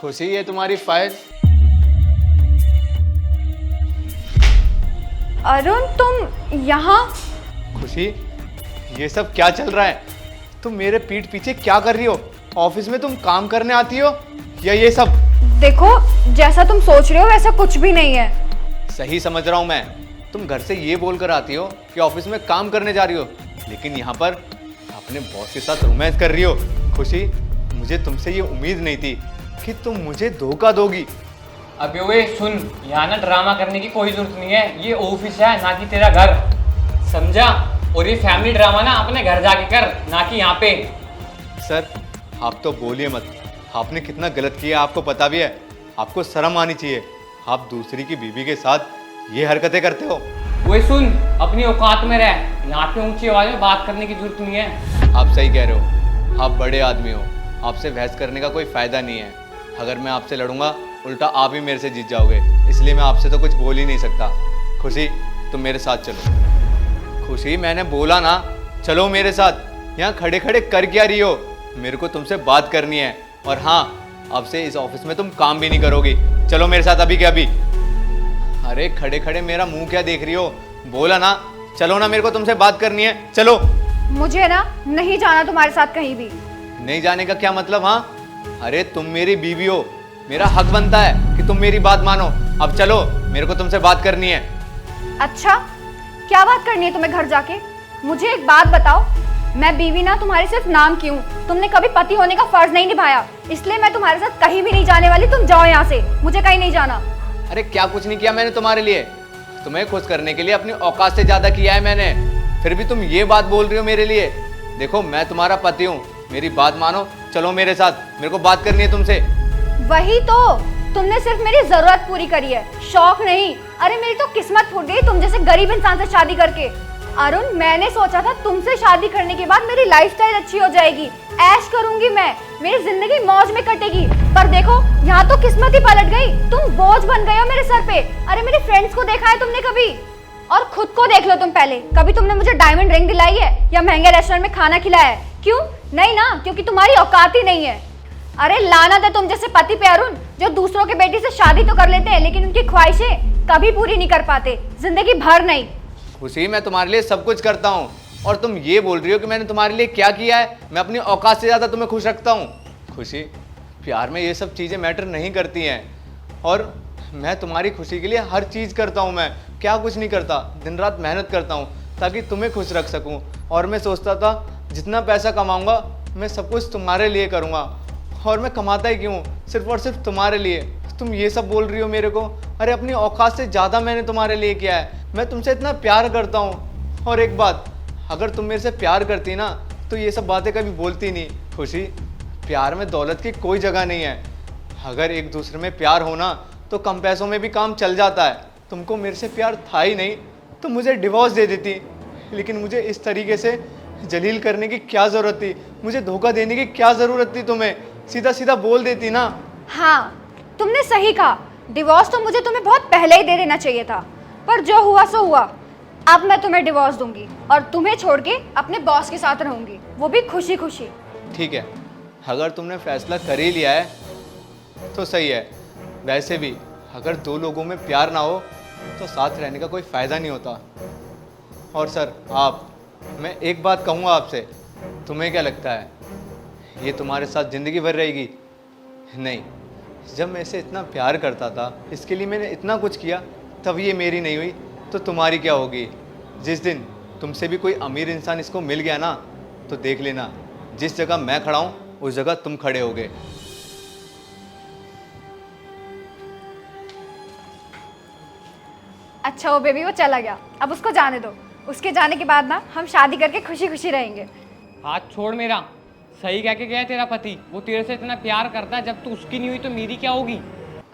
खुशी, ये तुम्हारी फाइल। अरुण, तुम यहाँ? खुशी, ये सब क्या चल रहा है? तुम मेरे पीठ पीछे क्या कर रही हो? ऑफिस में तुम काम करने आती हो या ये सब? देखो, जैसा तुम सोच रहे हो वैसा कुछ भी नहीं है। सही समझ रहा हूँ मैं। तुम घर से ये बोलकर आती हो कि ऑफिस में काम करने जा रही हो, लेकिन यहाँ पर अपने बॉस के साथ रोमांस कर रही हो। खुशी, मुझे तुमसे ये उम्मीद नहीं थी कि तुम मुझे धोखा दोगी। अबे ओए सुन, यहाँ ना ड्रामा करने की कोई जरूरत नहीं है। ये ऑफिस है, ना कि तेरा घर, समझा? और ये फैमिली ड्रामा ना अपने घर जाके कर, ना कि यहाँ पे। सर, आप तो बोलिए मत। आपने कितना गलत किया आपको पता भी है। आपको शर्म आनी चाहिए। आप दूसरी की बीवी के साथ ये हरकतें करते हो। ओए सुन, अपनी औकात में रह। यहाँ पे ऊंची आवाज में बात करने की जरूरत नहीं है। आप सही कह रहे हो। आप बड़े आदमी हो, आपसे बहस करने का कोई फायदा नहीं है। अगर मैं आपसे लड़ूंगा, उल्टा आप ही मेरे से जीत जाओगे। इसलिए मैं आपसे तो कुछ बोल ही नहीं सकता। खुशी, तुम मेरे साथ चलो। खुशी, मैंने बोला ना, चलो मेरे साथ। यहाँ खड़े खड़े कर क्या रही हो? मेरे को तुमसे बात करनी है। और हाँ, अब से इस ऑफिस में तुम काम भी नहीं करोगी। चलो मेरे साथ अभी के अभी। अरे खड़े खड़े मेरा मुंह क्या देख रही हो? बोला ना, चलो ना, मेरे को तुमसे बात करनी है। चलो। मुझे ना नहीं जाना तुम्हारे साथ कहीं भी। नहीं जाने का क्या मतलब? हाँ, अरे तुम मेरी बीवी हो, मेरा हक बनता है कि तुम मेरी बात मानो। अब चलो, मेरे को तुमसे बात करनी है। अच्छा, क्या बात करनी है तुम्हें घर जाके? मुझे एक बात बताओ, मैं बीवी ना तुम्हारी सिर्फ नाम की हूँ। तुमने कभी पति होने का फर्ज नहीं निभाया, इसलिए मैं तुम्हारे साथ कहीं भी नहीं जाने वाली। तुम जाओ यहाँ से, मुझे कहीं नहीं जाना। अरे क्या कुछ नहीं किया मैंने तुम्हारे लिए? तुम्हें खुश करने के लिए अपनी औकात से ज्यादा किया है मैंने। फिर भी तुम ये बात बोल रही हो मेरे लिए। देखो, मैं तुम्हारा पति हूँ, मेरी बात मानो। चलो मेरे साथ, मेरे को बात करनी है तुमसे। वही तो, तुमने सिर्फ मेरी जरूरत पूरी करी है, शौक नहीं। अरे मेरी तो किस्मत फूट गई तुम जैसे गरीब इंसान से शादी करके। अरुण, मैंने सोचा था तुमसे शादी करने के बाद मेरी लाइफस्टाइल अच्छी हो जाएगी, ऐश करूंगी मैं, मेरी जिंदगी मौज में कटेगी। पर देखो, यहाँ तो किस्मत ही पलट गई। तुम बोझ बन गए हो मेरे सर पे। अरे मेरे फ्रेंड्स को देखा है तुमने कभी? और खुद को देख लो तुम पहले। कभी तुमने मुझे डायमंड रिंग दिलाई है या महंगे रेस्टोरेंट में खाना खिलाया है? क्यों? नहीं ना, क्योंकि तुम्हारी औकात ही नहीं है। अरे लानत है तुम जैसे पति पे अरुण, जो दूसरों के बेटी से शादी तो कर लेते हैं लेकिन उनकी ख्वाहिशें कभी पूरी नहीं कर पाते, जिंदगी भर नहीं। खुशी, मैं तुम्हारे लिए सब कुछ करता हूँ, और तुम ये बोल रही हो कि मैंने तुम्हारे लिए क्या किया है? मैं अपनी औकात से ज़्यादा तुम्हें खुश रखता हूँ। खुशी, प्यार में ये सब चीज़ें मैटर नहीं करती हैं। और मैं तुम्हारी खुशी के लिए हर चीज़ करता हूँ। मैं क्या कुछ नहीं करता, दिन रात मेहनत करता हूँ ताकि तुम्हें खुश रख सकूँ। और मैं सोचता था जितना पैसा कमाऊँगा मैं सब कुछ तुम्हारे लिए करूँगा, और मैं कमाता ही क्यों? सिर्फ और सिर्फ तुम्हारे लिए। तुम ये सब बोल रही हो मेरे को? अरे अपनी औकात से ज़्यादा मैंने तुम्हारे लिए किया है। मैं तुमसे इतना प्यार करता हूँ। और एक बात, अगर तुम मेरे से प्यार करती ना तो ये सब बातें कभी बोलती नहीं। खुशी, प्यार में दौलत की कोई जगह नहीं है। अगर एक दूसरे में प्यार हो ना तो कम पैसों में भी काम चल जाता है। तुमको मेरे से प्यार था ही नहीं तो मुझे डिवोर्स दे देती, लेकिन मुझे इस तरीके से जलील करने की क्या ज़रूरत थी? मुझे धोखा देने की क्या ज़रूरत थी? तुम्हें सीधा सीधा बोल देती ना। हाँ, तुमने सही कहा। डिवोर्स तो मुझे तुम्हें बहुत पहले ही दे देना चाहिए था, पर जो हुआ सो हुआ। अब मैं तुम्हें डिवोर्स दूंगी और तुम्हें छोड़ के अपने बॉस के साथ रहूंगी, वो भी खुशी खुशी। ठीक है, अगर तुमने फैसला कर ही लिया है तो सही है। वैसे भी अगर दो लोगों में प्यार ना हो तो साथ रहने का कोई फ़ायदा नहीं होता। और सर, मैं एक बात कहूँगा आपसे, तुम्हें क्या लगता है ये तुम्हारे साथ ज़िंदगी भर रहेगी? नहीं, जब मैं इसे इतना प्यार करता था, इसके लिए मैंने इतना कुछ किया, तब ये मेरी नहीं हुई तो तुम्हारी क्या होगी? जिस दिन तुमसे भी कोई अमीर इंसान इसको मिल गया ना तो देख लेना, जिस जगह मैं खड़ा हूँ उस जगह तुम खड़े होगे। अच्छा वो बेबी, वो चला गया, अब उसको जाने दो। उसके जाने के बाद ना हम शादी करके खुशी खुशी रहेंगे। हाथ छोड़ मेरा। सही कह के गया तेरा पति, वो तेरे से इतना प्यार करता है। जब तू उसकी नहीं हुई तो मेरी क्या होगी?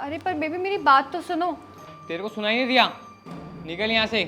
अरे पर बेबी, मेरी बात तो सुनो। तेरे को सुनाई नहीं दिया? निकल यहाँ से।